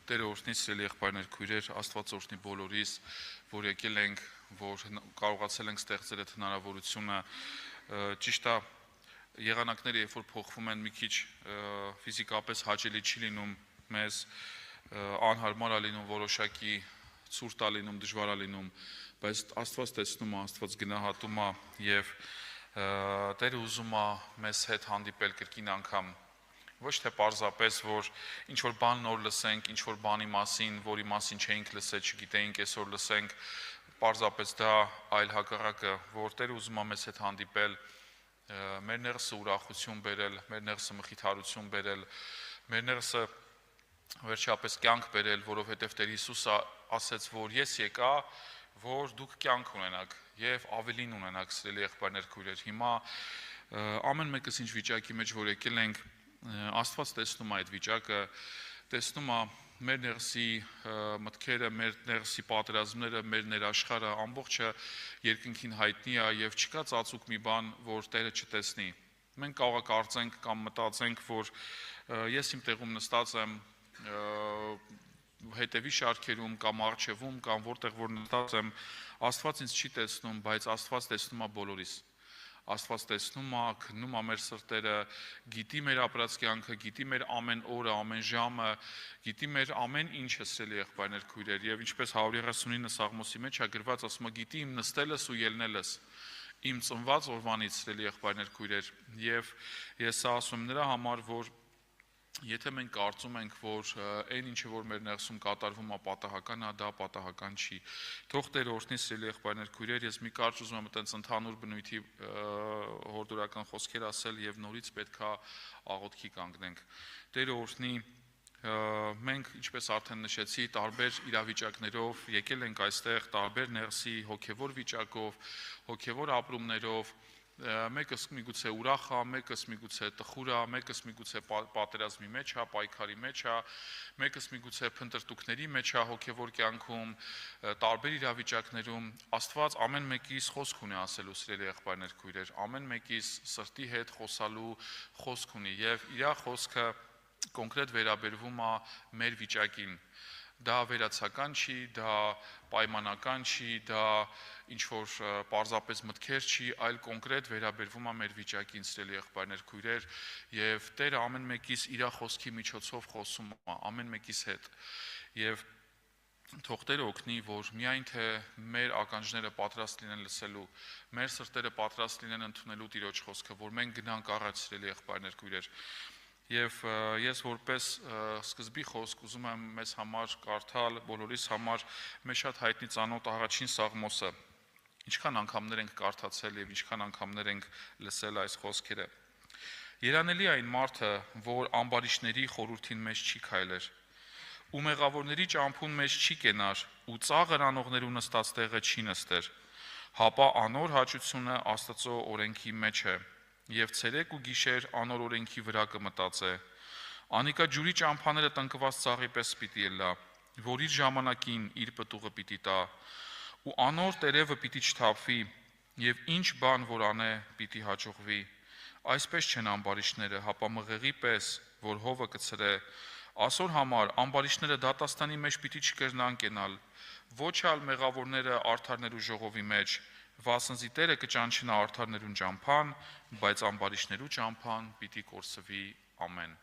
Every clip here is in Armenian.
Տերը օրհնի սիրելի եղբայրներ, քույրեր, Աստված օրհնի բոլորիս, որ եկել ենք, որ կարողացել ենք ստեղծել այդ հնարավորությունը, ճիշտ է, եղանակները երբ որ փոխվում են մի քիչ ֆիզիկապես հաճելի չի լինում մեզ, անհարմար է լինում, որոշակի ցուրտ է լինում, դժվար է լինում, բայց Աստված տեսնում է, Աստված գնահատում է եւ Տերը ուզում է մեզ հետ հանդիպել կրկին անգամ ոչ թե պարզապես, որ ինչ-որ բան նոր լսենք, ինչ-որ բանի մասին, որի մասին չէինք լսել, չգիտեինք, այսօր լսենք, պարզապես դա այլ հակառակը, որ Տերը ուզում է մեզ հետ հանդիպել, մեր ներսը ուրախություն բերել, մեր ներսը մխիթարություն բերել, մեր ներսը վերջապես կյանք բերել, որովհետև Տեր Հիսուսը ասեց, որ ես եկա, որ դուք կյանք ունենաք եւ ավելին ունենաք, սիրելի եղբայրներ, քույրեր։ Հիմա ամեն մեկս ինչ վիճակի մեջ որ եկել ենք, Աստված տեսնում է այդ վիճակը, տեսնում է մեր ներսի մտքերը, մեր ներսի պատերազմները, մեր ներաշխարհը, ամբողջը երկնքին հայտնի է եւ չկա ծածուկ մի բան, որ Տերը չտեսնի։ Մենք կարող ենք կարծենք կամ մտածենք, որ ես իմ տեղում նստած եմ հետևի շարքերում կամ արխիվում կամ որտեղ որ նստած եմ, Աստված ինձ չի տեսնում, բայց Աստված տեսնում է բոլորիս։ Աստված տեսնում է, քննում է մեր սրտերը, գիտի մեր ապրած կյանքը, գիտի մեր ամեն օրը, ամեն ժամը, գիտի մեր ամեն ինչը, սիրելի եղբայրներ, քույրեր, եւ ինչպես 139 Սաղմոսի մեջ է գրված, ասում է, գիտի իմ նստելս ու ելնելս, իմ ծնված օրվանից, սիրելի եղբայրներ, քույրեր, եւ ես ասում եմ նրա համար, որ եթե մենք կարծում ենք, որ այն ինչը որ մեր ներսում կատարվում է պատահական է, դա պատահական չի։ Թող Տերը օրհնի սիրելի եղբայրներ, քույրեր, ես մի կարճ ուզում եմ այդպես ընդհանուր բնույթի հորդորական խոսքեր ասել եւ նորից պետքա աղոթքի կանգնենք։ Տերը օրհնի, մենք, ինչպես արդեն նշեցի, տարբեր իրավիճակներով եկել ենք այստեղ, տարբեր ներսի հոգեվոր վիճակով, հոգեվոր ապրումներով, մեկս միգուցե ուրախ է, մեկս միգուցե տխուր է, մեկս միգուցե պատերազմի մեջ է, պայքարի մեջ է, մեկս միգուցե փնտրտուքների մեջ է հոգևոր կյանքում, տարբեր իրավիճակներում, Աստված ամեն մեկիս խոսք ունի ասելու, սիրելի եղբայրներ, քույրեր, ամեն մեկիս սրտի հետ խոսալու խոսք ունի եւ իր խոսքը կոնկրետ վերաբերվում է մեր վիճակին։ Դա վերացական չի, դա պայմանական չի, դա ինչ-որ պարզապես մտքեր չի, այլ կոնկրետ վերաբերվում է մեր վիճակին, սիրելի եղբայրներ, քույրեր, եւ Տերը ամեն մեկիս իր խոսքի միջոցով խոսում է, ամեն մեկիս հետ։ Եվ թող Տերը օգնի, որ միայն թե մեր ականջները պատրաստ լինեն լսելու, մեր սրտերը պատրաստ լինեն ընդունելու Տիրոջ խոսքը, որ մենք գնանք առաջ, սիրելի եղբայրներ, քույրեր։ Եվ ես որպես սկզբի խոսք ուզում եմ մեզ համար կարդալ, բոլորիս համար մեզ շատ հայտնի ծանոթ առաջին Սաղմոսը, ինչքան անգամներ ենք կարդացել եւ ինչքան անգամներ ենք լսել այս խոսքերը։ Երանելի այն մարդը, որ ամբարիշների խորհրդին մեջ չի քայլեր, ու մեղավորների ճամփուն մեջ չի կենար, ու ծաղր անողներու նստած տեղը չի նստեր, հապա անոր հաճությունը Աստծո օրենքի մեջ է, եւ ցերեկ ու գիշեր անոր օրենքի վրա կմտածե։ Անիկա ջուրի ճամփաները տնկված ծաղի պես պիտի ելա, որ իր ժամանակին իր պտուղը պիտի տա, ու անոր տերևը պիտի չթափվի, եւ ինչ բան որ անե պիտի հաջողվի։ Այսպես չեն ամբարիշները, հապա մղեղի պես, որ հովը կցրե։ Ասոր համար ամբարիշները դատաստանի մեջ պիտի չկրնան կենալ, ոչ ալ մեղավորները արդարներու ժողովի մեջ, վասնզի Տերը կճանչնա արդարներուն ճամփան, բայց ամբարիշներու ճամփան պիտի կորսվի, ամեն։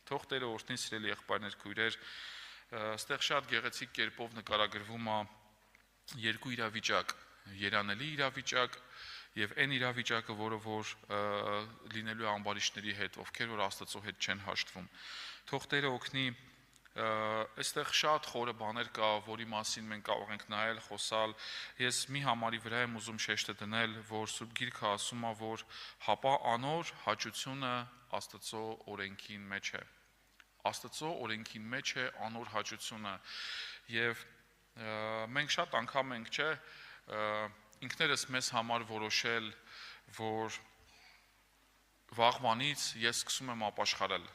Թող Տերը օրհնի սիրելի եղբայրներ, քույրեր, այստեղ շատ գեղեցիկ կերպով նկարագրվում է երկու իրավիճակ, երանելի իրավիճակ եւ այն իրավիճակը, որը որ լինելու է ամբարիշների հետ, ովքեր որ Աստծո հետ չեն հաշտվում։ Թող Տերը օգնի, այստեղ շատ խորը բաներ կա, որի մասին մենք կարող ենք նայել, խոսալ։ Ես մի համարի վրա եմ ուզում շեշտը դնել, որ Սուրբ Գիրքը ասում է, որ հապա անոր հաճությունը Աստծո օրենքին մեջ է։ Աստծո օրենքին մեջ է անոր հաճությունը։ Եվ մենք շատ անգամ ենք, չէ, ինքներս մեզ համար որոշել, որ վաղվանից ես սկսում եմ ապաշխարել։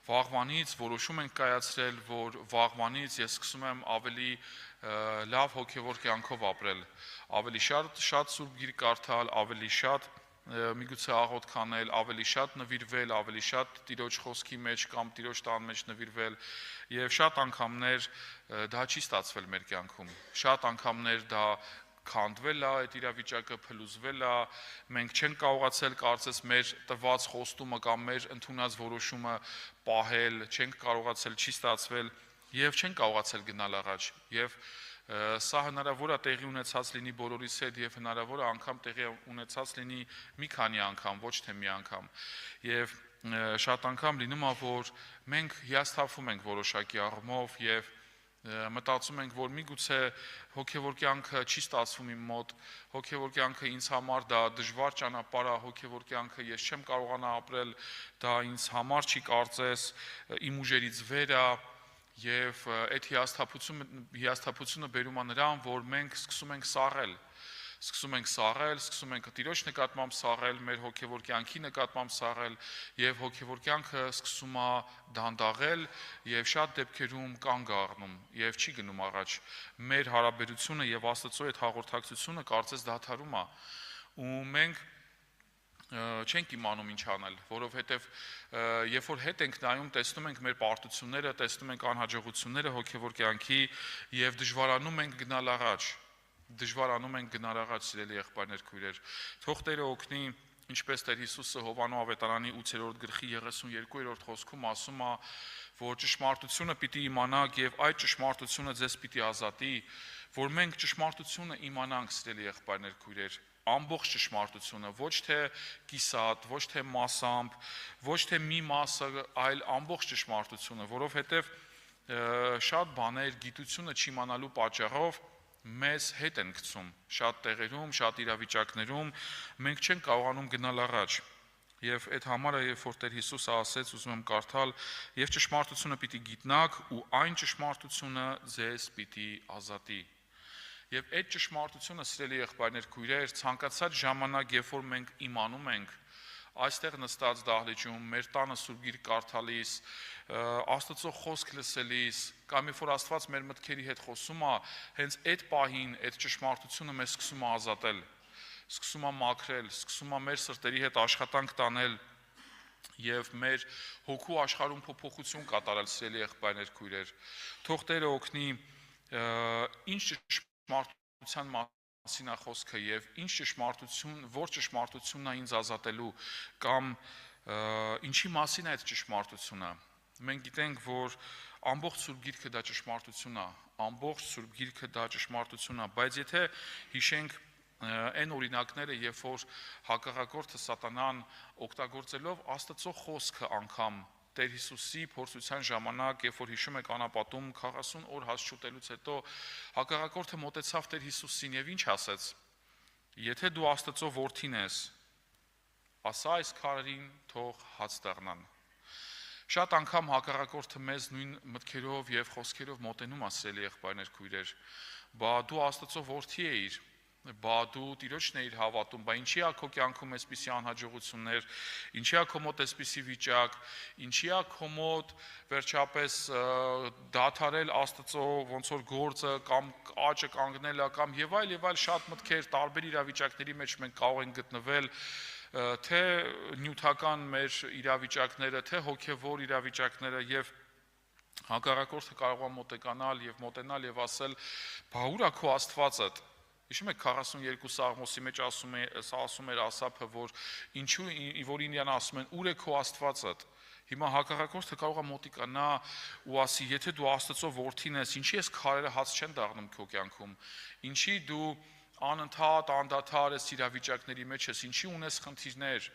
Վաղվանից որոշում ենք կայացրել, որ վաղվանից ես սկսում եմ ավելի լավ հոգևոր կյանքով ապրել, ավելի շատ Սուրբ Գիրք կարդալ, ավելի շատ միգուցե աղոթ կանել, ավելի շատ նվիրվել, ավելի շատ Տիրոջ խոսքի մեջ կամ Տիրոջ տան մեջ նվիրվել, եւ շատ անգամներ դա չի ստացվել մեր կյանքում։ Շատ անգամներ դա քանդվել է, այդ իրավիճակը փլուզվել է, մենք չենք կարողացել կարծես մեր տված խոստումը կամ մեր ընդունած որոշումը պահել, չենք կարողացել, չի ստացվել եւ չենք կարողացել գնալ առաջ։ Եվ սա հնարավոր է տեղի ունեցած լինի բոլորիս հետ եւ հնարավոր է անգամ տեղի ունեցած լինի մի քանի անգամ, ոչ թե մի անգամ։ Եվ շատ անգամ լինում է, որ մենք հիասթափվում ենք որոշակի առումով եւ մտածում ենք, որ միգուցե հոգեվոր կյանքը չի ստացվում իմ մոտ, հոգեվոր կյանքը ինձ համար դա դժվար ճանապարհ է, հոգեվոր կյանքը ես չեմ կարողանա ապրել, դա ինձ համար չի կարծես իմ ուժերից վեր է։ Եվ այդ հիասթափությունը բերում է նրան, որ մենք սկսում ենք սառել, սկսում ենք Տիրոջ նկատմամբ սառել, մեր հոգևոր կյանքի նկատմամբ սառել, եւ հոգևոր կյանքը սկսում է դանդաղել եւ շատ դեպքերում կանգ առնում եւ չի գնում առաջ։ Մեր հարաբերությունը եւ Աստծո այդ հաղորդակցությունը կարծես դադարում է, ու մենք չենք իմանում ինչ անել, որովհետև երբ որ հետ ենք նայում, տեսնում ենք մեր պարտությունները, տեսնում ենք անհաջողությունները հոգևոր կյանքի եւ դժվարանում ենք գնալ առաջ, սիրելի եղբայրներ, քույրեր։ Թող Տերը օգնի, ինչպես Տեր Հիսուսը Հովաննես ավետարանի 8-րդ գլխի 32-րդ խոսքում ասում է, որ ճշմարտությունը պիտի իմանաք եւ այդ ճշմարտությունը ձեզ պիտի ազատի, որ մենք ճշմարտությունը իմանանք, սիրելի եղբայրներ, քույրեր, ամբողջ ճշմարտությունը, ոչ թե կիսատ, ոչ թե մասամբ, ոչ թե մի մասը, այլ ամբողջ ճշմարտությունը, որովհետև շատ բաներ գիտությունը չիմանալու պատճառով մեզ հետ են գցում, շատ տեղերում, շատ իրավիճակներում մենք չենք կարողանում գնալ առաջ։ Եվ այդ համարը, երբ որ Տեր Հիսուսը ասեց, ուզում եմ կարդալ, եւ ճշմարտությունը պիտի գիտնաք, ու այն ճշմարտությունը ձեզ պիտի ազատի։ Եվ այդ ճշմարտությունը, սիրելի եղբայրներ, քույրեր, ցանկացած ժամանակ, երբ որ մենք իմանում ենք, այստեղ նստած դահլիճում, մեր տանը Սուրբ Գիրք կարդալիս, Աստծո խոսք լսելիս, կամ երբ որ Աստված մեր մտքերի հետ խոսում է, հենց այդ պահին այդ ճշմարտությունը մեզ սկսում է ազատել, սկսում է մաքրել, սկսում է մեր սրտերի հետ աշխատանք տանել եւ մեր հոգու աշխարհում փոփոխություն կատարել, սիրելի եղբայրներ, քույրեր։ Թող Տերը օգնի, ինչ ճշմարտության մասին է խոսքը եւ ինչ ճշմարտություն, որ ճշմարտությունն է ինձ ազատելու կամ ինչի մասին է այդ ճշմարտությունը։ Մենք գիտենք, որ ամբողջ Սուրբ Գիրքը դա ճշմարտություն է, ամբողջ Սուրբ Գիրքը դա ճշմարտություն է, բայց եթե հիշենք այն օրինակները, երբ որ հակառակորդը սատանան օգտագործելով Աստծո խոսքը անգամ Տեր Հիսուսի փորձության ժամանակ, երբ որ հիշում եք անապատում 40 օր հաց չուտելուց հետո հակառակորդը մոտեցավ Տեր Հիսուսին եւ ինչ ասեց. Եթե դու Աստծո որդին ես, ասա այս քարերին թող հաց դառնան։ Շատ անգամ հակառակորդը մեզ նույն մտքերով եւ խոսքերով մոտենում է, սիրելի եղբայրներ, քույրեր, բա դու Աստծո որդի ես, բա դու Տիրոջն ես հավատում, բա ինչի՞ է քո կյանքում այսպիսի անհաջողություններ, ինչի՞ է քո մոտ այսպիսի վիճակ, ինչի՞ է քո մոտ վերջապես դադարել Աստծո ոնց որ գործը կամ աճը կանգնելը կամ եւ այլ շատ մտքեր, տարբեր իրավիճակների մեջ մենք կարող ենք գտնվել, թե նյութական մեր իրավիճակները, թե հոգեվոր իրավիճակները եւ հակառակորդը կարող է մոտենալ եւ ասել, բա ուր է քո Աստվածդ։ Հիշում եք 42 Սաղմոսի մեջ ասում էր Ասափը, որ ինչու որ ինյան ասում են, ուր է քո Աստվածդ։ Հիմա հակառակորդը կարող է մոտիկանա ու ասի, եթե դու Աստծո որդին ես, ինչի՞ ես քարերը հաց չեն դառնում քո կյանքում, ինչի դու անընդհատ անդադար ես իրավիճակների մեջ ես, ինչի ունես խնդիրներ,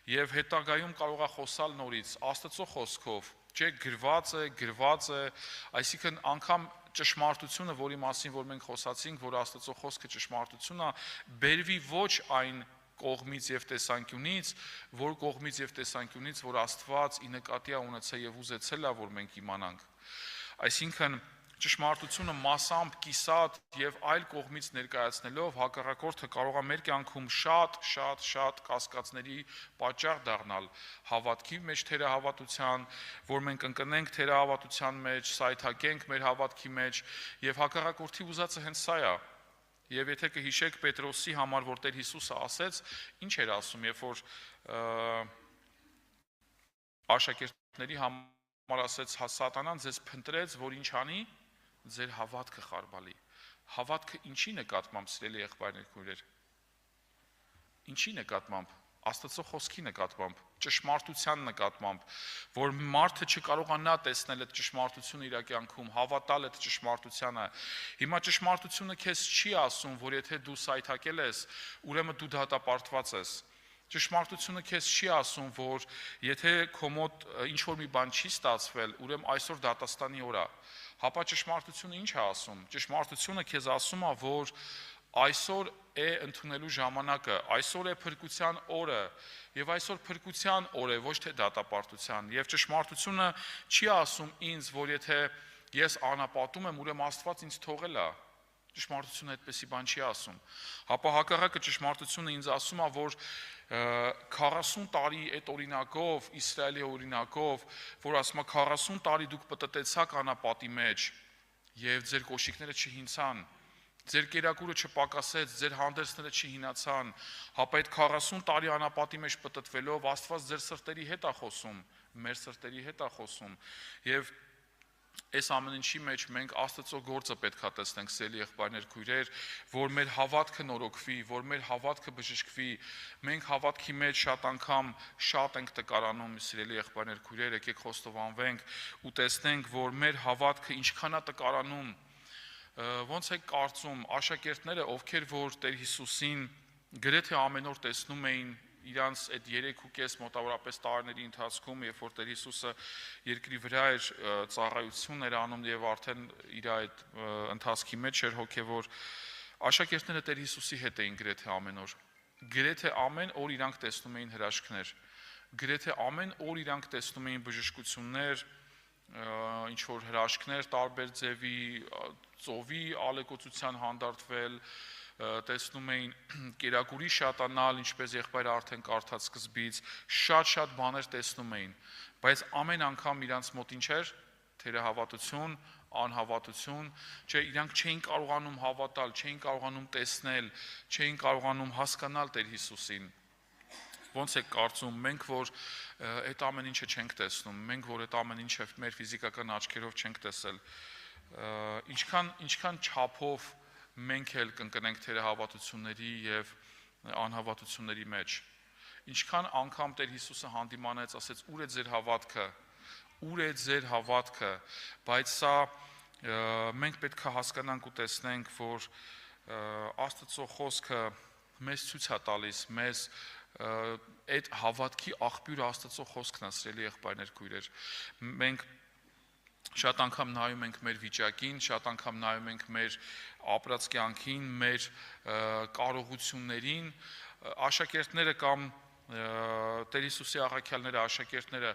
եւ հետագայում կարող է խոսալ նորից Աստծո խոսքով, չէ, գրված է, այսինքն անգամ ճշմարտությունը, որի մասին որ մենք խոսացինք, որ Աստծո խոսքը ճշմարտություն է, բերվի ոչ այն կողմից եւ տեսանկյունից, որ կողմից եւ տեսանկյունից, որ Աստված ի նկատի է ունեցել եւ ուզեցել է, որ մենք իմանանք։ Այսինքն ճշմարտությունը մասամբ կիսատ եւ այլ կողմից ներկայացնելով հակառակորդը կարող է մեր կյանքում շատ կասկածների պատճառ դառնալ հավատքի մեջ թերահավատության, որ մենք ընկնենք թերահավատության մեջ, սայթակենք մեր հավատքի մեջ եւ հակառակորդի ուզածը հենց սա է։ Եվ եթե կհիշեք Պետրոսի համար, որ Տեր Հիսուսը ասեց, ինչ էր ասում, երբ որ աշակերտների համար ասեց, սատանան ձեզ փնտրեց, որ ինչ անի, ձեր հավատքը խարբալի։ Հավատքը ինչի նկատմամբ, սիրելի եղբայրներ, քույրեր։ Ինչի նկատմամբ, Աստծո խոսքի նկատմամբ, ճշմարտության նկատմամբ, որ մարդը չկարողանա տեսնել այդ ճշմարտությունը իր կյանքում, հավատալ այդ ճշմարտությանը։ Հիմա ճշմարտությունը քեզ չի ասում, որ եթե դու սայթակել ես, ուրեմն դու դատապարտված ես։ Ճշմարտությունը քեզ չի ասում, որ եթե քո մոտ ինչ որ մի բան չի ստացվել, ուրեմն այսօր դատաստանի օր է։ Հապա ճշմարտությունը ինչ է ասում։ Ճշմարտությունը քեզ ասում է, որ այսօր է ընդունելու ժամանակը, այսօր է փրկության օրը, եւ այսօր փրկության օր է, ոչ թե դատապարտության։ Եվ ճշմարտությունը չի ասում ինձ, որ եթե ես անապատում եմ, ուրեմն Աստված ինձ թողել է։ Ճշմարտությունը այդպեսի բան չի ասում։ Հապա հակառակը ճշմարտությունը ինձ ասում է, որ 40 տարի այդ օրինակով, Իսրայելի օրինակով, որ ասում է 40 տարի դուք պտտեցաք անապատի մեջ եւ ձեր կոշիկները չհինցան, ձեր կերակուրը չպակասեց, ձեր հանդերձները չհինացան, հապա այդ 40 տարի անապատի մեջ պտտվելով Աստված ձեր սրտերի հետ է խոսում, մեր սրտերի հետ է խոսում։ Եվ այս ամեն ինչի մեջ մենք Աստծո գործը պետք է տեսնենք, սիրելի եղբայրներ, քույրեր, որ մեր հավատքը նորոգվի, որ մեր հավատքը բժշկվի։ Մենք հավատքի մեջ շատ անգամ շատ ենք տկարանում, սիրելի եղբայրներ, քույրեր, եկեք խոստովանվենք ու տեսնենք, որ մեր հավատքը ինչքան է տկարանում։ Ոնց է կարծում աշակերտները, ովքեր որ Տեր Հիսուսին գրեթե ամեն օր տեսնում էին իրանց այդ 3.5 մոտավորապես տարիների ընթացքում, երբ որ Տեր Հիսուսը երկրի վրա էր ծառայություն էր անում եւ արդեն իր այդ ընթացքի մեջ էր հոգեվոր, աշակերտները Տեր Հիսուսի հետ էին գրեթե ամեն օր։ Գրեթե ամեն օր իրանք տեսնում էին հրաշքներ։ Գրեթե ամեն օր իրանք տեսնում էին բժշկություններ, ինչ որ հրաշքներ տարբեր ձևի, ծովի ալեկոծության հանդարտվել, տեսնում էին կերակուրի շատանալ, ինչպես եղբայրը արդեն կարդաց սկզբից, շատ բաներ տեսնում էին, բայց ամեն անգամ իրանց մոտ ինչ էր, թերահավատություն, անհավատություն, չէ, իրանք չէին կարողանում հավատալ, չէին կարողանում տեսնել, չէին կարողանում հասկանալ Տեր Հիսուսին։ Ոնց է կարծում, մենք որ այդ ամեն ինչը չենք տեսնում, մենք որ այդ ամեն ինչը մեր ֆիզիկական աչքերով չենք տեսել, ինչքան չափով մենք էլ կընկնենք թերահավատությունների եւ անհավատությունների մեջ։ Ինչքան անգամ Տեր Հիսուսը հանդիմանեց, ասեց՝ ուր է ձեր հավատքը, ուր է ձեր հավատքը, բայց սա մենք պետք է հասկանանք ու տեսնենք, որ Աստծո խոսքը մեզ ցույց է տալիս, մեզ այդ հավատքի աղբյուրը Աստծո խոսքն է, սիրելի եղբայրներ, քույրեր։ Մենք շատ անգամ նայում ենք մեր վիճակին, շատ անգամ նայում ենք մեր ապրած կյանքին, մեր կարողություններին, աշակերտները կամ Տեր Հիսուսի աղաքյալները, աշակերտները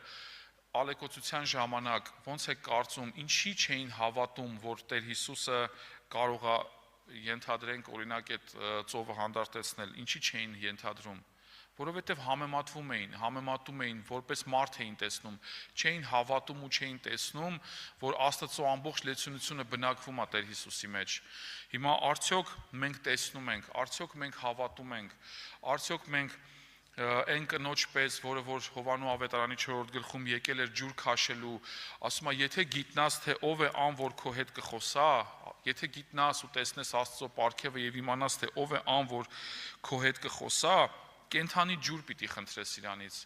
ալեկոծության ժամանակ ոնց է կարծում, ինչի չէին հավատում, որ Տեր Հիսուսը կարող է ենթադրենք օրինակ այդ ծովը հանդարտեցնել, ինչի չէին ենթադրում, որովհետև համեմատում էին, որպես մարդ էին տեսնում, չէին հավատում ու չէին տեսնում, որ Աստծո ամբողջ լեցունությունը բնակվում է Տեր Հիսուսի մեջ։ Հիմա արդյոք մենք տեսնում ենք, արդյոք մենք հավատում ենք, արդյոք մենք այն կնոջ պես, որը որ Հովանու ավետարանի 4-րդ գլխում եկել էր ջուր քաշելու, ասում է, եթե գիտնաս, թե ով է ան, որ քո հետ կխոսա, եթե գիտնաս ու տեսնես Աստծո պարգևը եւ իմանաս, թե ով է ան, որ քո հետ կխոսա, կենթանի ջուր պիտի խնդրես իրանից։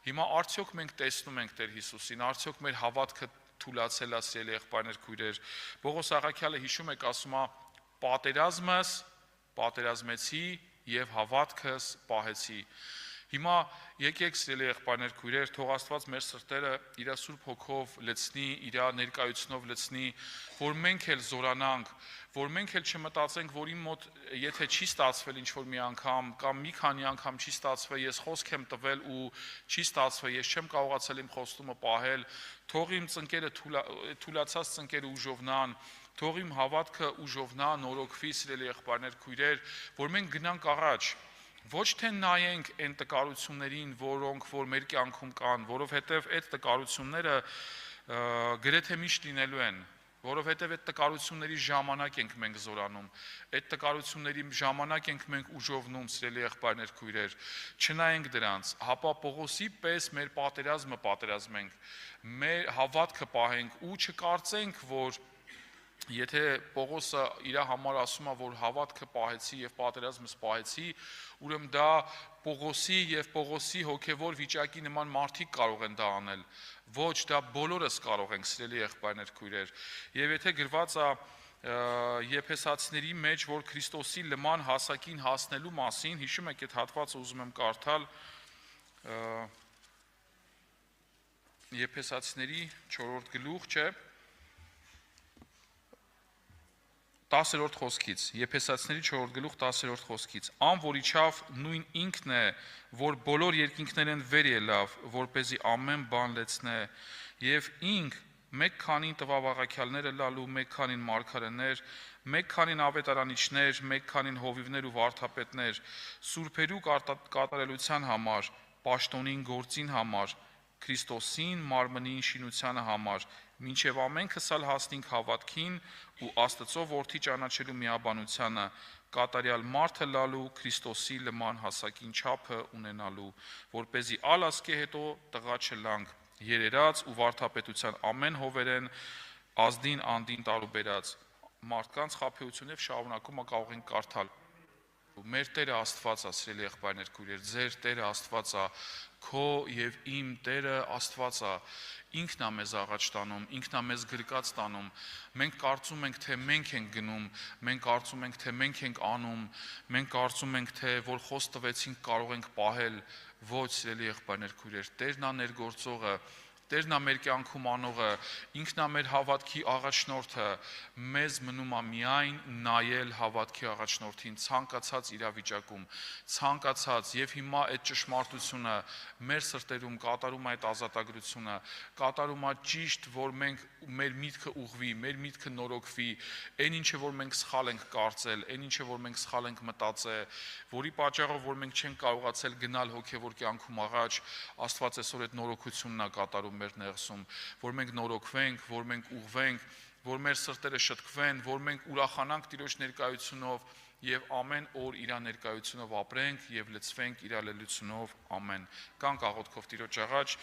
Հիմա արդյոք մենք տեսնում ենք Տեր Հիսուսին, արդյոք մեր հավատքը թուլացել է, սիրելի եղբայրներ, քույրեր։ Պողոս առաքյալը հիշում եք, ասում է, պատերազմս պատերազմեցի եւ հավատքս պահեցի։ Հիմա եկեք, սիրելի եղբայրներ, քույրեր, թող Աստված մեր սրտերը իր Սուրբ Հոգով լցնի, իր ներկայությունով լցնի, որ մենք էլ զորանանք, որ մենք էլ չմտածենք, որ իմ մոտ եթե չի ստացվել ինչ-որ մի անգամ կամ մի քանի անգամ չի ստացվել, ես խոսք եմ տվել ու չի ստացվել, ես չեմ կարողացել իմ խոստումը պահել, թող իմ ծնկերը թուլացած ծնկերը ուժովնան, թող իմ հավատքը ուժովնա, նորոգվի, սիրելի եղբայրներ, քույրեր, որ մենք գնանք առաջ, ոչ թե նայենք այն տկարություններին, որոնք որ մեր կյանքում կան, որովհետև այդ տկարությունները գրեթե միշտ լինելու են, որովհետև այդ տկարությունների ժամանակ ենք մենք զորանում, այդ տկարությունների ժամանակ ենք մենք ուժովնում, սիրելի եղբայրներ, քույրեր, չնայենք դրանց, հապա Պողոսի պես մեր պատերազմը պատերազմենք, մեր հավատքը պահենք ու չկարծենք, որ եթե Պողոսը իր համար ասում է, որ հավատքը պահեցի եւ պատերազմս պահեցի, ուրեմն դա Պողոսի եւ Պողոսի հոգեվոր վիճակի նման մարդիկ կարող են դա անել։ Ոչ, դա բոլորս կարող ենք, սիրելի եղբայրներ, քույրեր։ Եվ եթե գրված է Եփեսացիների մեջ, որ Քրիստոսի լման հասակին հասնելու մասին, հիշում եք այդ հատվածը ուզում եմ կարդալ Եփեսացիների 4-րդ գլուխ, չէ՞։ 10-րդ խոսքից, Եփեսացիների 4-րդ գլուխ 10-րդ խոսքից, ան որ իջավ նույն ինքն է, որ բոլոր երկինքներեն վեր ելավ, որպեսզի ամեն բան լեցնե, եւ ինք մեկ քանին տվավաղաքյալները լալու, մեկ քանին մարգարեներ, մեկ քանին ավետարանիչներ, մեկ քանին հովիվներ ու վարդապետներ, սուրբերու կատարելության համար, պաշտոնին գործին համար, Քրիստոսին մարմնին շինությանը համար, մինչև ամենքս ալ հասնենք հավատքին ու Աստծո որդի ճանաչելու միաբանությանը, կատարյալ մարդը լալու Քրիստոսի լման հասակին չափը ունենալու, որպեսզի ալ ասկե հետո տղա չլանք, երերած ու վարդապետության ամեն հովերեն ազդին անդին տարուբերած, մարդկանց խաբեությունով շարունակումը կարող ենք կարդալ։ Մեր Տերը Աստված է, սիրելի եղբայրներ, քույրեր, ձեր Տերը Աստված է, քո եւ իմ Տերը Աստված է, ինքն է մեզ առաջ տանում, ինքն է մեզ գրկած տանում, մենք կարծում ենք, թե մենք ենք գնում, մենք կարծում ենք, թե մենք ենք անում, մենք կարծում ենք, թե որ խոս տվեցինք կարող ենք պահել, ոչ, սիրելի եղբայրներ, քույրեր, Տերն է ներգործողը, Տերն է մեր կյանքում անողը, ինքն է մեր հավատքի առաջնորդը, մեզ մնում է միայն նայել հավատքի առաջնորդին ցանկացած իրավիճակում, ցանկացած եւ հիմա այդ ճշմարտությունը մեր սրտերում կատարում է այդ ազատագրությունը, կատարում է ճիշտ, որ մենք մեր միտքը ուղղվի, մեր միտքը նորոգվի, այն ինչը որ մենք սխալ ենք կարծել, այն ինչը որ մենք սխալ ենք մտածել, որի պատճառով որ մենք չենք կարողացել գնալ հոգեվոր կյանքում առաջ, Աստված այսօր այդ նորոգությունն է կատարում մեր ներսում, որ մենք նորոգվենք, որ մենք ուղղվենք, որ մեր սրտերը շտկվեն, որ մենք ուրախանանք Տիրոջ ներկայությունով եւ ամեն օր իր ներկայությունով ապրենք եւ լցվենք իր լելությունով, ամեն։ Կանք աղոթքով Տիրոջ առաջ։